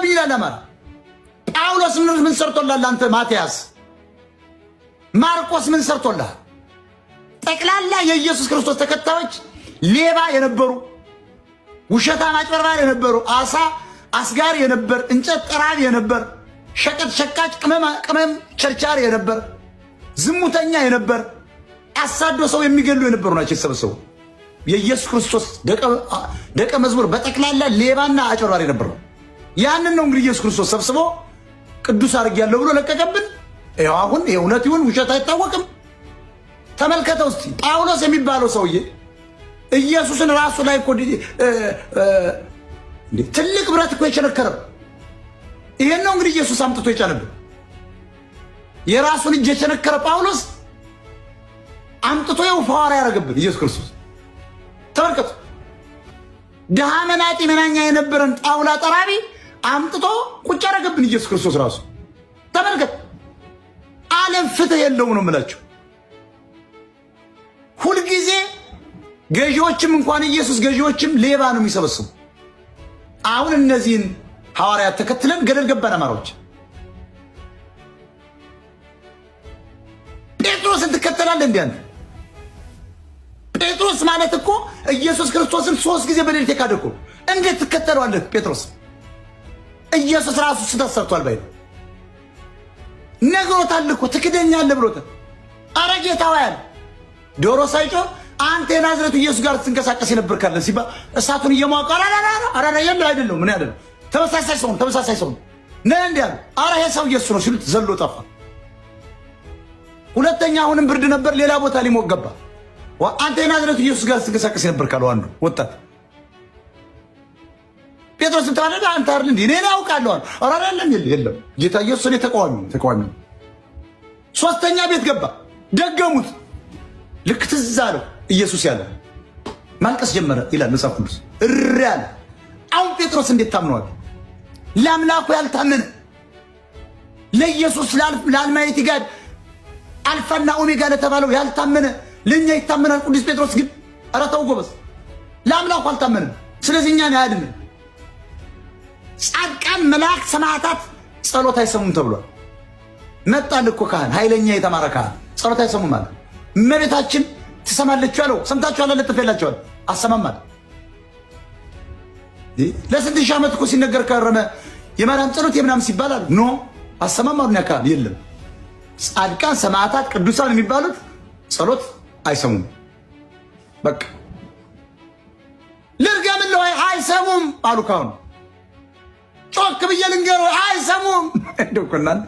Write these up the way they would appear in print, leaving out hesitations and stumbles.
መጣብኝ ይላል አማራ። ጳውሎስ ምን ሰርቶላል? አንተ ማቲያስ ማርቆስ ምን ሰርቶላል? ጠቅላላ የኢየሱስ ክርስቶስ ተከታዮች ሌባ የነበሩ ውሸታም አጭበርባሪ የነበሩ አሳ አስጋሪ የነበር እንጨት ጠራቢ የነበር ሸቀጥ ሸቃጭ ቅመም ቸርቻሪ የነበር ዝሙተኛ የነበር አሳዶ ሰው የሚገሉ የነበሩ ናቸው የተሰበሰቡ። የኢየሱስ ክርስቶስ ደቀ መዝሙር በጠቅላላ ሌባና አጭበርባሪ ነበር ነው። ያንን ነው እንግዲህ ኢየሱስ ክርስቶስ ሰብስቦ ቅዱስ አድርጌያለሁ ብሎ ለቀቀብን። ይኸው አሁን የእውነት ይሁን ውሸት አይታወቅም። ተመልከተው እስቲ ጳውሎስ የሚባለው ሰውዬ ኢየሱስን ራሱ ላይ እኮ ትልቅ ብረት እኮ የቸነከረው ይሄን ነው እንግዲህ ኢየሱስ አምጥቶ የጫነብን። የራሱን እጅ የቸነከረ ጳውሎስ አምጥቶ የው ሐዋርያ ያደረገብን ኢየሱስ ክርስቶስ። ተመልከቱ ድሃ መናጢ መናኛ የነበረን ጣውላ ጠራቢ አምጥቶ ቁጭ ያደረገብን ኢየሱስ ክርስቶስ ራሱ። ተመልከት ዓለም ፍትህ የለውም ነው የምላቸው። ሁልጊዜ ገዢዎችም እንኳን ኢየሱስ ገዢዎችም ሌባ ነው የሚሰበስቡ። አሁን እነዚህን ሐዋርያት ተከትለን ገደል ገባን አማራዎች። ጴጥሮስን ትከተላለህ እንዴ አንተ? ጴጥሮስ ማለት እኮ ኢየሱስ ክርስቶስን 3 ጊዜ በሌሊት የካደ እኮ። እንዴት ትከተለዋለህ ጴጥሮስ? ኢየሱስ ራሱ ስተሰርቷል ባይ ነግሮታል እኮ ትክደኛለህ ብሎታል። አረ ጌታው ያለ ዶሮ ሳይጮህ አንተ የናዝሬቱ ኢየሱስ ጋር ትንቀሳቀስ የነበር ካለ ሲባ እሳቱን እየሟቀ አራ የለ አይደለም ምን ያለ ተመሳሳይ ሰው ነው እንዴ ያለ አራ ይሄ ሰው ኢየሱስ ነው ሲሉት ዘሎ ጠፋ። ሁለተኛ አሁንም ብርድ ነበር ሌላ ቦታ ሊሞቅ ገባ። አንተ የናዝሬቱ ኢየሱስ ጋር ትንቀሳቀስ የነበር ካለው አንዱ ወጣት ጴጥሮስ ተባለ አንተ አይደል እንዴ እኔ አውቃለሁ አራ የለም ጌታ ኢየሱስ ነው ተቃዋሚ። ሶስተኛ ቤት ገባ ደገሙት። ልክ ትዝ አለው ኢየሱስ ያለ ማልቀስ ጀመረ ይላል መጽሐፍ ቅዱስ። እሪ ያለ አሁን ጴጥሮስ እንዴት ታምነዋል? ለአምላኩ ያልታመነ ለኢየሱስ ለአልማይቲ ጋር አልፋና ኦሜጋ ለተባለው ያልታመነ ለኛ ይታመናል። ቅዱስ ጴጥሮስ ግን ኧረ ተው ጎበዝ ለአምላኩ አልታመነም። ስለዚህ እኛን አያድንም። ጻድቃን መላእክት ሰማዕታት ጸሎት አይሰሙም ተብሏል። መጣል እኮ ካህን ኃይለኛ የተማረ ካህን ጸሎት አይሰሙም ማለት እመቤታችን ትሰማለች ያለው ሰምታችኋል። ለጥፈላችኋል አሰማማል። ለስንት ሺህ ዓመት እኮ ሲነገር ከረመ የማርያም ጸሎት የምናምን ሲባላል ኖ አሰማማሉን ያካል የለም። ጻድቃን ሰማዕታት ቅዱሳን የሚባሉት ጸሎት አይሰሙም። በቃ ልርገምልህ ወይ አይሰሙም አሉ ካሁን ጮክ ብዬ ልንገረው አይሰሙም። እንደው ኮናን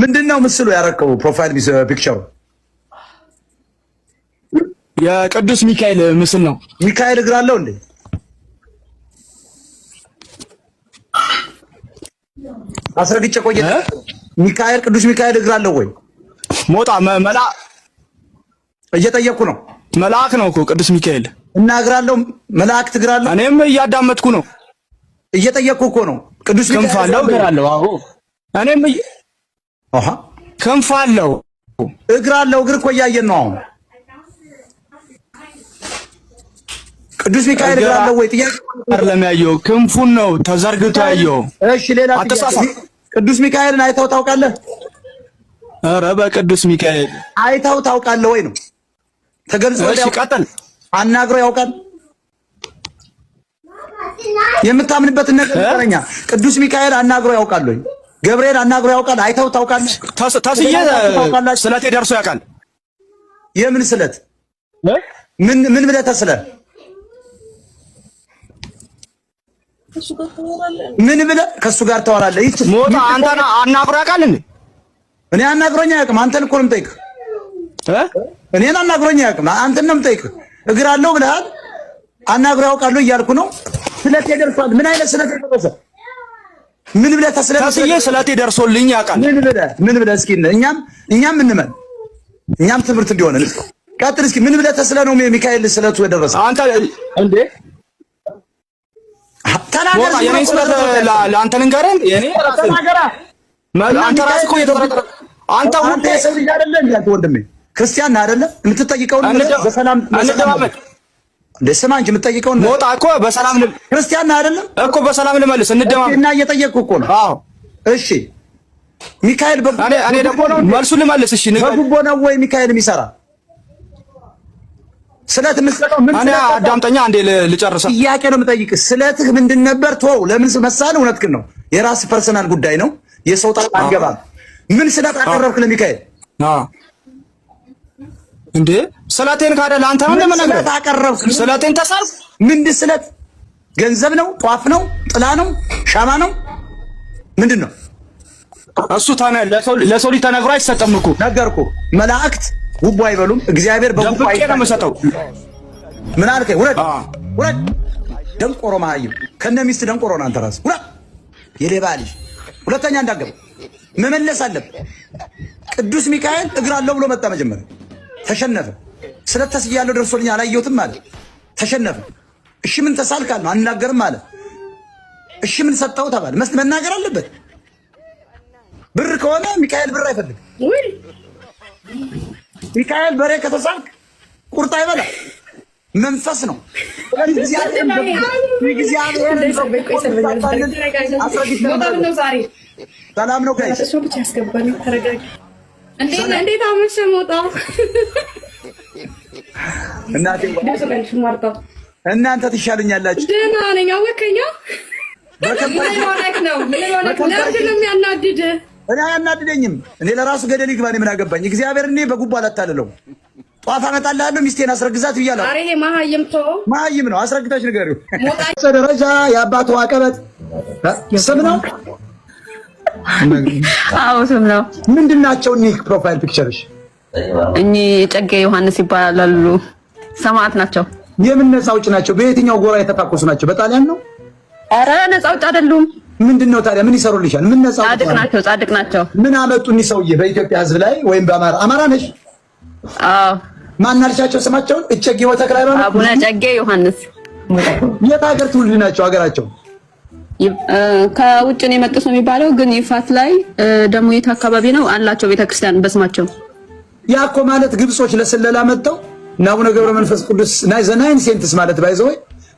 ምንድነው ምስሉ ያረከው ፕሮፋይል ፒክቸሩ የቅዱስ ሚካኤል ምስል ነው። ሚካኤል እግር አለው እንዴ? አስረግጬ ቆየ። ሚካኤል ቅዱስ ሚካኤል እግር አለው ወይ? ሞጣ እየጠየቅኩ ነው። መልአክ ነው እኮ ቅዱስ ሚካኤል እና እግር አለው። መላእክት እግር አለው። እኔም እያዳመጥኩ ነው። እየጠየቅኩ እኮ ነው። ቅዱስ ሚካኤል ክንፍ አለው እግር አለው። አዎ እኔም ክንፍ አለው እግር አለው። እግር እኮ እያየን ነው አሁን። ቅዱስ ሚካኤል እግር አለው ወይ? ጥያቄ አይደለም ያየው ክንፉን ነው ተዘርግቶ ያየው። እሺ ሌላ ቅዱስ ሚካኤልን አይተው ታውቃለህ? ኧረ በቅዱስ ሚካኤል አይተው ታውቃለህ ወይ ነው ተገልጾ። እሺ ቀጥል። አናግሮ ያውቃል? የምታምንበትን ነገር ንገረኛ። ቅዱስ ሚካኤል አናግሮ ያውቃል ወይ? ገብርኤል አናግሮ ያውቃል? አይተው ታውቃለህ? ተስዬ ስለቴ ደርሶ ያውቃል። የምን ስለት? ምን ብለህ ተስለህ ምን ብለህ ከሱ ጋር ታወራለህ? ሞታ አንተና አናግሮ ያውቃል እንዴ? እኔ አናግሮኝ አያውቅም። አንተን እኮ ነው የምጠይቅህ። እኔን አናግሮኝ አያውቅም። አንተን ነው የምጠይቅህ። እግር አለው ብለሃል። አናግሮ ያውቃል እያልኩ ነው። ስለቴ ደርሷል። ምን አይነት ስለቴ ደረሰ? ምን ብለህ ተስለህ? ተስዬ ስለቴ ደርሶልኝ ያውቃል። ምን ብለህ እስኪ እኛም እንመን እኛም ትምህርት እንዲሆን ቀጥል እስኪ። ምን ብለህ ተስለህ ነው ሚካኤል ስለቱ የደረሰ? አንተ እንዴ ተናገር። የኔ ስለት ለአንተ ልንገርህ። የኔ ተናገራ። አንተ ራስህ እኮ እየተጠረጠረ አንተ ሰው ልጅ አይደለም እንዴ? ወንድሜ ክርስቲያን አይደለም? የምትጠይቀው በሰላም ለስማ እንጂ የምትጠይቀውን ሞጣ እኮ በሰላም ክርስቲያን አይደለም እኮ በሰላም ልመልስ እንደማም እና እየጠየቅኩ እኮ ነው። አዎ እሺ ሚካኤል እኔ ደግሞ ነው መልሱን ልመልስ። እሺ በጉቦ ነው ወይ ሚካኤል የሚሰራ? ስለት የምትሰጠው ምን? እኔ አዳምጠኛ አንዴ ልጨርሰው። ጥያቄ ነው የምጠይቅህ። ስለትህ ምንድን ነበር? ተወው። ለምን መሳል? እውነትህን ነው። የራስህ ፐርሰናል ጉዳይ ነው። የሰው ጣጣ አትገባም። ምን ስለት አቀረብክ ለሚካኤል? እንዴ ስለቴን ካደ ለአንተ ነው ለምን ስለት አቀረብክ? ስለቴን ተሳልኩ። ምንድን ስለት? ገንዘብ ነው? ጧፍ ነው? ጥላ ነው? ሻማ ነው? ምንድን ነው እሱ? ለሰው ልጅ ተነግሮ አይሰጥም እኮ። ነገርኩህ። መላእክት ጉቦ አይበሉም። እግዚአብሔር በጉቦ ነው የምሰጠው። ምን አልከኝ? ውረድ። ደንቆሮ መሀይም ከነ ሚስት ደንቆሮ ነው አንተ ራስህ። ውረድ የሌባ ልጅ። ሁለተኛ እንዳገባ መመለስ አለብህ። ቅዱስ ሚካኤል እግር አለው ብሎ መጣ። መጀመሪያ ተሸነፈ። ስለት ተስያለሁ ደርሶልኝ አላየሁትም አለ። ተሸነፈ። እሺ ምን ተሳልካል ነው? አናገርም አለ። እሺ ምን ሰጠው ተባለ። መናገር አለበት። ብር ከሆነ ሚካኤል ብር አይፈልግም። ሚካኤል በሬ ከተሳልክ ቁርጥ አይበላ። መንፈስ ነው። ሰላም ነው ጋይስ? እንዴት አመሸ ሞጣ? እናንተ ትሻሉኛላችሁ። ደህና ነኝ። አወከኛ ምን ሆነክ ነው? ለምንድን ነው የሚያናድድህ? እኔ አያናድደኝም። እኔ ለራሱ ገደል ይግባ። እኔ ምን አገባኝ? እግዚአብሔር እኔ በጉቦ አላታልለው። ጧፍ አመጣልሃለሁ ሚስቴን አስረግዛት ብያለሁ። ዛሬ ይሄ መሀይም ነው። አስረግታች ንገሪው። ደረጃ የአባቱ አቀበት ስም ነው። አዎ ስም ነው። ምንድን ናቸው እኒህ ፕሮፋይል ፒክቸርሽ? እኚህ ጨጌ ዮሐንስ ይባላሉ። ሰማዕት ናቸው። የምን ነፃ አውጭ ናቸው? በየትኛው ጎራ የተታኮሱ ናቸው? በጣሊያን ነው? ኧረ ነፃ አውጭ አይደሉም። ምንድን ነው ታዲያ? ምን ይሰሩልሻል? ምን ነፃ አውጭ? ጻድቅ ናቸው። ምን አመጡ እኒህ ሰውዬ በኢትዮጵያ ሕዝብ ላይ ወይም በአማራ ነሽ? አዎ። ማን አልሻቸው ስማቸውን? እጨጌ ወተክለ ሃይማኖት፣ አቡነ ጨጌ ዮሐንስ። የት ሀገር ትውልድ ናቸው? ሀገራቸው ከውጭ ነው የመጡት ነው የሚባለው። ግን ይፋት ላይ ደግሞ የት አካባቢ ነው አላቸው ቤተክርስቲያን በስማቸው። ያ እኮ ማለት ግብጾች ለስለላ መጥተው እና አቡነ ገብረ መንፈስ ቅዱስ ናይን ሴንትስ ማለት ባይዘው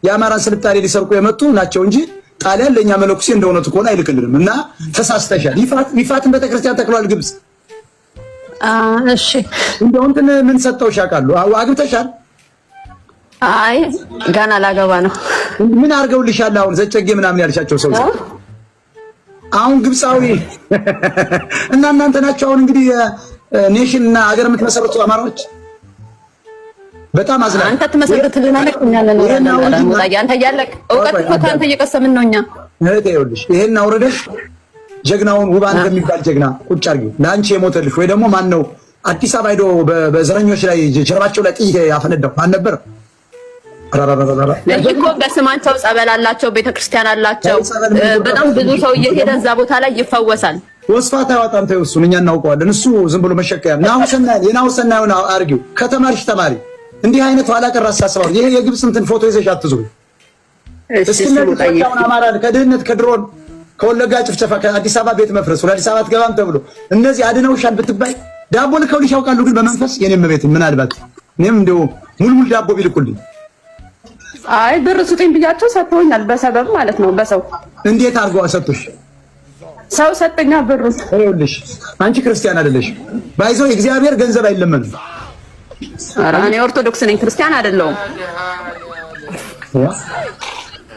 የአማራን ስልጣኔ ሊሰርቁ የመጡ ናቸው እንጂ ጣሊያን ለኛ መለኩሴ እንደሆነ ከሆነ አይልክልንም። እና ተሳስተሻል። ይፋትን ቤተክርስቲያን ተክሏል ግብጽ። እሺ እንደው እንትን ምን ሰጠውሽ ያውቃሉ? አግብተሻል? አይ ገና ላገባ ነው። ምን አድርገውልሻል? አሁን ዘጨጌ ምናምን ያልሻቸው ሰው አሁን ግብጻዊ እና እናንተ ናቸው አሁን እንግዲህ ኔሽን እና ሀገር የምትመሰርቱ አማራዎች። በጣም አዝናለሁ። አንተ ትመሰረትልናለህ እኛ ለነውራለን ወጣያ አንተ ያለቅ እውቀት እኮ ካንተ እየቀሰምን ነው እኛ። እህቴ ይኸውልሽ ይሄን አውርደሽ ጀግናውን ውባን ከሚባል ጀግና ቁጭ አድርጊው። ለአንቺ የሞተልሽ ወይ ደግሞ ማን ነው አዲስ አበባ ሄዶ በዘረኞች ላይ ጀርባቸው ላይ ጥይት ያፈነዳው ማን ነበር? እኮ በስማቸው ጸበል አላቸው፣ ቤተክርስቲያን አላቸው። በጣም ብዙ ሰው እየሄደ እዛ ቦታ ላይ ይፈወሳል። ወስፋት አይወጣም። ተይው፣ እሱን እኛ እናውቀዋለን። እሱ ዝም ብሎ መሸከያ የናሁሰናዩን አርጊው። ከተማሪሽ ተማሪ እንዲህ አይነት ኋላ ቀር አሳስባው። ይሄ የግብጽ እንትን ፎቶ ይዘሽ አትዙሪ። እስኪ አማራ ከድህነት ከድሮን ከወለጋ ጭፍጨፋ ከአዲስ አበባ ቤት መፍረስ ወደ አዲስ አበባ አትገባም ተብሎ እነዚህ አድነውሻል ብትባይ ዳቦ ልከውልሽ ያውቃሉ። ግን በመንፈስ የኔም ቤት ምናልባት እኔም እንደው ሙልሙል ዳቦ ቢልኩልኝ። አይ ብር ስጡኝ ብያቸው ሰጥተውኛል። በሰበብ ማለት ነው። በሰው እንዴት አድርገው ሰጡሽ? ሰው ሰጠኛ ብሩ። ይኸውልሽ አንቺ ክርስቲያን አይደለሽ። ባይዘው እግዚአብሔር ገንዘብ አይለመንም። ኧረ እኔ ኦርቶዶክስ ነኝ፣ ክርስቲያን አይደለሁም።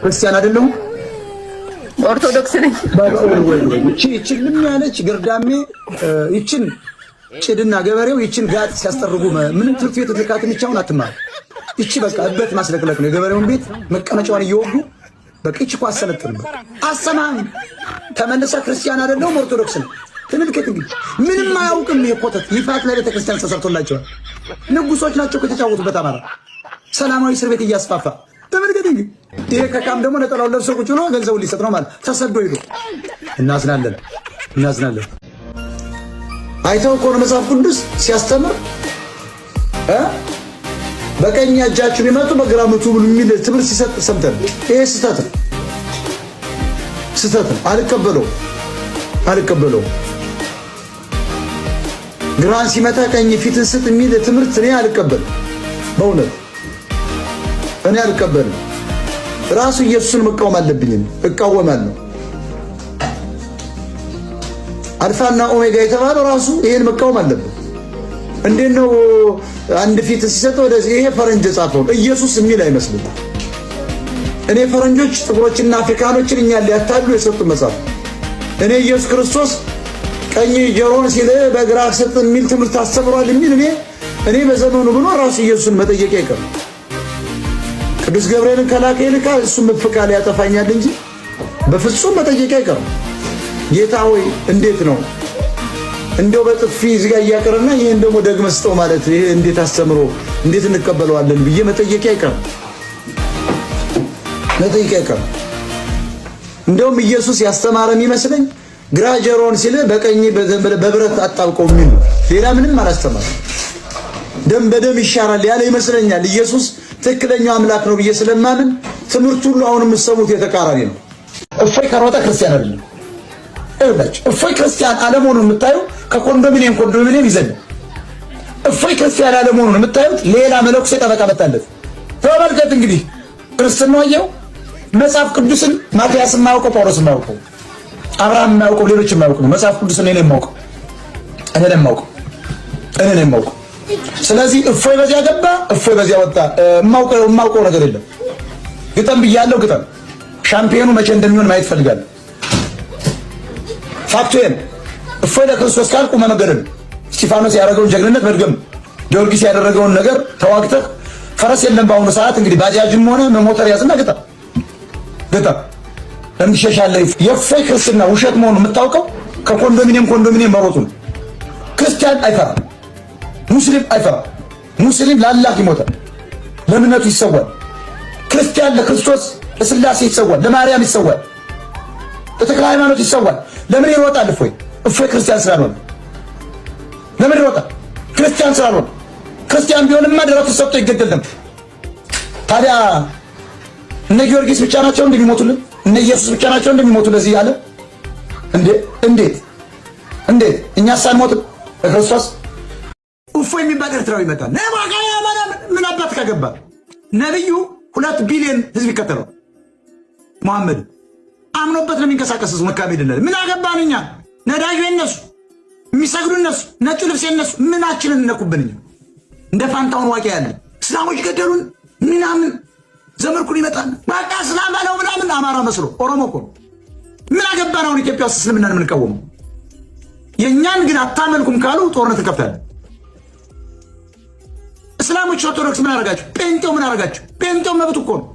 ክርስቲያን አይደለሁም፣ ኦርቶዶክስ ነኝ። ይችን ምን ያለች ግርዳሜ ይችን ጭድና ገበሬው ይችን ጋጥ ሲያስጠርጉ ምን ትርፍ ቤት ተካት ምቻውን አትማር። ይቺ በቃ እበት ማስለቅለቅ ነው። የገበሬውን ቤት መቀመጫዋን እየወጉ በቃ ይቺ እኮ አሰለጥንበት አሰማም። ተመለሰ ክርስቲያን አይደለሁም ኦርቶዶክስ ነው። ተመልከት እንግዲህ ምንም አያውቅም። የኮተት ይፋት ላይ ቤተክርስቲያን ተሰርቶላቸዋል። ንጉሶች ናቸው ከተጫወቱበት አማራ ሰላማዊ እስር ቤት እያስፋፋ ተመልከት እንግዲህ። ይሄ ከካም ደግሞ ነጠላውን ለብሶ ቁጭ ብሎ ገንዘቡን ሊሰጥ ነው ማለት ተሰዶ ሄዶ። እናዝናለን። አይተው እኮ ነው መጽሐፍ ቅዱስ ሲያስተምር በቀኝ እጃችሁ ቢመጡ በግራ ምቱ ብሎ የሚል ትምህርት ሲሰጥ ሰምተን፣ ይሄ ስህተት ነው። አልቀበለው። ግራን ሲመታ ቀኝ ፊትን ስጥ የሚል ትምህርት እኔ አልቀበልም። በእውነት እኔ አልቀበልም። ራሱ ኢየሱስን መቃወም አለብኝ። እቃወማለሁ። አልፋና ኦሜጋ የተባለው ራሱ ይሄን መቃወም አለበት። እንዴት ነው አንድ ፊት ሲሰጠው ወደዚህ? ይሄ ፈረንጅ ጻፈው ኢየሱስ የሚል አይመስልም። እኔ ፈረንጆች ጥቁሮችና አፍሪካኖችን እኛን ሊያታሉ የሰጡ መጽሐፍ እኔ ኢየሱስ ክርስቶስ ቀኝ ጆሮን ሲል በግራ ሰጥ የሚል ትምህርት አስተምሯል የሚል እኔ በዘመኑ ብሎ ራሱ ኢየሱስን መጠየቅ አይቀርም። ቅዱስ ገብርኤልን ከላከ ይልካ እሱ ምፍቃል ያጠፋኛል እንጂ በፍጹም መጠየቅ አይቀርም። ጌታ ሆይ እንዴት ነው እንደው በጥፊ እዚህ ጋር እያቀረና ይሄን ደግሞ ደግመህ ስጠው ማለት ይሄ እንዴት አስተምሮ እንዴት እንቀበለዋለን ብዬ መጠየቅ አይቀርም። እንደውም ኢየሱስ ያስተማረን ይመስለኝ ግራ ጆሮን ሲል በቀኝ በብረት አጣብቀው የሚል ሌላ ምንም አላስተማረም። ደም በደም ይሻራል ያለ ይመስለኛል። ኢየሱስ ትክክለኛው አምላክ ነው ብዬ ስለማምን ትምህርቱ ሁሉ አሁን የምትሰሙት የተቃራኒ ነው። እፎይ ከሮጠ ክርስቲያን አይደለም። እፎይ ክርስቲያን አለመሆኑን የምታዩ ከኮንዶሚኒየም ይዘን እፎይ ክርስቲያን አለመሆኑን የምታዩት ሌላ መለኩሴ ጠበቃ መጣለት። ተመልከት እንግዲህ ክርስትናው አየው መጽሐፍ ቅዱስን ማቲያስ የማያውቀው ጳውሎስ የማያውቀው አብርሃም የማያውቀው ሌሎች የማያውቀው መጽሐፍ ቅዱስን እኔ ነኝ የማውቀው። ስለዚህ እፎይ በዚያ ገባ፣ እፎይ በዚያ ወጣ። የማውቀው ነገር የለም። ግጠም ብያለሁ፣ ግጠም። ሻምፒዮኑ መቼ እንደሚሆን ማየት ፈልጋለሁ። ፋክቱን እፎይ ለክርስቶስ ካልኩ መመገደል እስጢፋኖስ ያደረገውን ጀግንነት መድገም፣ ጊዮርጊስ ያደረገውን ነገር ተዋግተህ ፈረስ የለም በአሁኑ ሰዓት እንግዲህ ባጃጅም ሆነ መሞተር ያዝና ግጠም እንዲሸሻለህ። የእፎይ ክርስትና ውሸት መሆኑን የምታውቀው ከኮንዶሚኒየም መሮጡ ነው። ክርስቲያን አይፈራም፣ ሙስሊም አይፈራም። ሙስሊም ለአላህ ይሞታል፣ ለእምነቱ ይሰዋል። ክርስቲያን ለክርስቶስ ለስላሴ ይሰዋል፣ ለማርያም ይሰዋል፣ ለተክለ ሃይማኖት ይሰዋል። ለምን ይሮጣል? እፎይ ክርስቲያን ስላልሆነ። ለምን ይሮጣል? ክርስቲያን ስላልሆነ። ክርስቲያን ቢሆንማ ደረቱ ሰጥቶ ይገደል ነበር። ታዲያ እነ ጊዮርጊስ ብቻ ናቸው እንደሚሞቱልን? እነ ኢየሱስ ብቻ ናቸው እንደሚሞቱ ለዚህ ያለ እንዴት እኛ ሳንሞት በክርስቶስ እፎይ የሚባል ኤርትራዊ ይመጣል። ምን አባት ካገባ ነብዩ 2 ቢሊዮን ህዝብ ይከተለው መሐመድ አምኖበት ነው የሚንቀሳቀስ መካ ሄደለ። ምን አገባን እኛ? ነዳጁ የነሱ የሚሰግዱ እነሱ፣ ነጩ ልብስ የነሱ። ምናችንን እነኩብን እኛ? እንደ ፋንታውን ዋቂ ያለ እስላሞች ገደሉን ምናምን ዘመርኩን ይመጣል። በቃ እስላም አለው ምናምን አማራ መስሎ ኦሮሞ እኮ ምን አገባን? አሁን ኢትዮጵያ ውስጥ እስልምናን የምንቃወመው የእኛን ግን አታመልኩም ካሉ ጦርነት እንከፍታለን። እስላሞች ኦርቶዶክስ ምን አረጋችሁ? ጴንጤው ምን አረጋችሁ? ጴንጤው መብቱ እኮ ነው።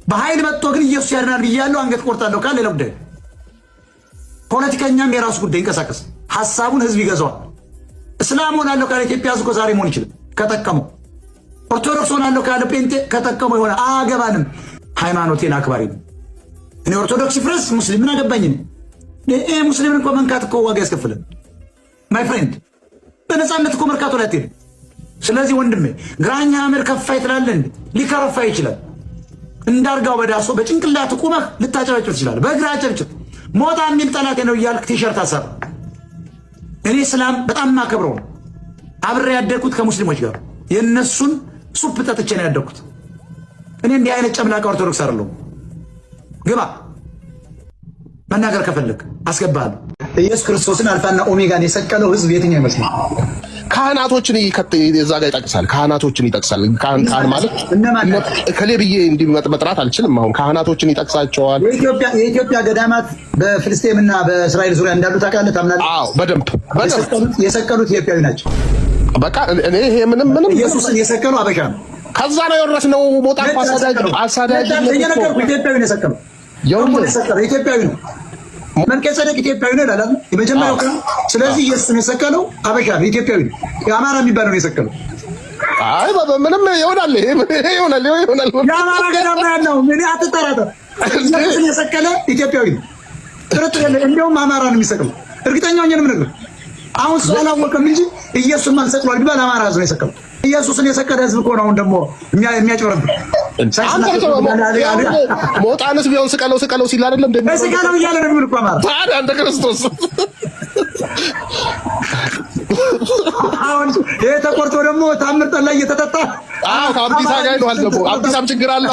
በኃይል መጥቶ ግን ኢየሱስ ያድናል ብያለሁ አንገት ቆርጣለሁ ካለ ሌላ ጉዳይ። ፖለቲከኛም የራሱ ጉዳይ ይንቀሳቀስ፣ ሐሳቡን ህዝብ ይገዛዋል። እስላም ሆናለሁ ካለ ኢትዮጵያ ህዝብ እኮ ዛሬ መሆን ይችላል ከጠቀመው። ኦርቶዶክስ ሆናለሁ ካለ ጴንጤ ከጠቀመው ይሆናል። አገባንም፣ ሃይማኖቴን አክባሪ ነው። እኔ ኦርቶዶክስ ፍረስ ሙስሊም ምን አገባኝ? ሙስሊምን እኮ መንካት እኮ ዋጋ ያስከፍላል ማይ ፍሬንድ። በነፃነት እኮ መርካቶ ላይ አትሄድም። ስለዚህ ወንድሜ ግራኛ አመር ከፋይ ትላለህ እንዴ? ሊከረፋ ይችላል። እንዳርጋው በዳሶ በጭንቅላት ቁመህ ልታጨበጭብ ትችላለህ። በእግር አጨብጭብ። ሞታ የሚል ጠላቴ ነው እያልክ ቲሸርት አሰራ። እኔ እስላም በጣም ማከብረው ነው። አብሬ ያደግኩት ከሙስሊሞች ጋር የነሱን ሱፕ ጠጥቼ ነው ያደግኩት። እኔ እንዲህ አይነት ጨምላቃ ኦርቶዶክስ አይደለሁም። ግባ መናገር ከፈለክ አስገባለሁ። ኢየሱስ ክርስቶስን አልፋና ኦሜጋን የሰቀለው ህዝብ የትኛው ይመስላል? ካህናቶችን እዛ ጋር ይጠቅሳል። ካህናቶችን ይጠቅሳል። ካህን ማለት ከሌ ብዬ እንዲህ መጥራት አልችልም። አሁን ካህናቶችን ይጠቅሳቸዋል። የኢትዮጵያ ገዳማት በፍልስጤምና በእስራኤል ዙሪያ እንዳሉ ታውቃለህ? ታምናለህ? አዎ፣ በደንብ የሰቀሉት ኢትዮጵያዊ ናቸው። በቃ እኔ ይሄ ምንም ኢየሱስን የሰቀሉ አበሻ ነው። ከዛ ነው የወረስነው። ሞጣ አሳዳጅ ኢትዮጵያዊ ነው የሰቀለው። ኢትዮጵያዊ ነው። መልከ ጼዴቅ ኢትዮጵያዊ ነው ይላል የመጀመሪያው ቀን። ስለዚህ ኢየሱስን የሰቀለው አበሻ ነው፣ ኢትዮጵያዊ ነው። የአማራ የሚባለው ነው የሰቀለው። አይ ምንም ይሆናል፣ ይሄ ይሆናል። የአማራ ገዳም ያለው ምን አትጠራጠር። ኢየሱስን የሰቀለ ኢትዮጵያዊ ነው፣ ጥርጥር የለ። እንደውም አማራ ነው የሚሰቀለው። እርግጠኛ ሆኜ ነው የምነግርህ። አሁን ሰው አላወቀም እንጂ ኢየሱስን ማን ሰቅሏል ቢባል አማራ ህዝብ ነው የሰቀለው። ኢየሱስን የሰቀለ ህዝብ እኮ ነው አሁን ደግሞ የሚያጭበረብር። ሞጣንስ ቢሆን ስቀለው ሲል አይደለም ስቀለው እያለ ነው የሚል እኮ አማራ። ታዲያ አንተ ክርስቶስ አሁን ይሄ ተቆርጦ ደግሞ ታምር ጠላ እየተጠጣ ከአብዲሳ ጋር ነው አልገቡ። አብዲሳም ችግር አለው።